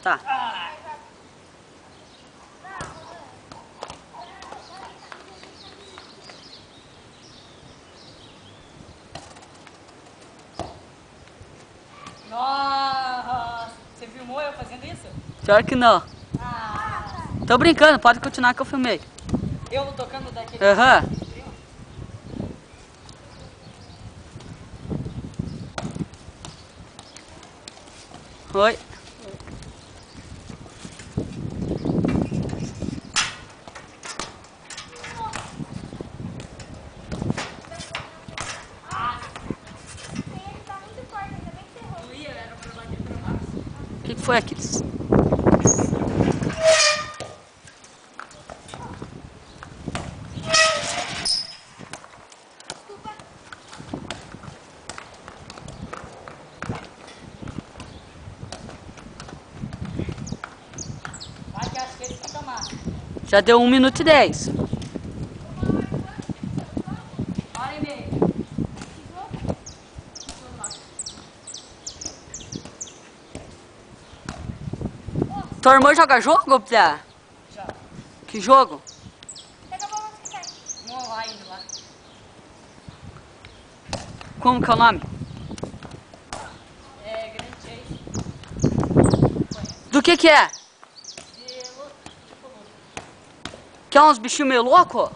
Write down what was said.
Tá. Nossa, você filmou eu fazendo isso? Pior que não. Ah, Tô brincando, pode continuar que eu filmei. eu tocando daquele... Aham. Oi. O que foi, Aquiles? Vai que acho que esse fica massa. Já deu 1 minuto e 10. Hora e meia. Tua irmã joga jogo, Pia? Já. Que jogo? Vamos lá indo lá. Como que é o nome? É, Grand Chase. Do que é? De luta, tipo luta. Que é uns bichinhos meio loucos?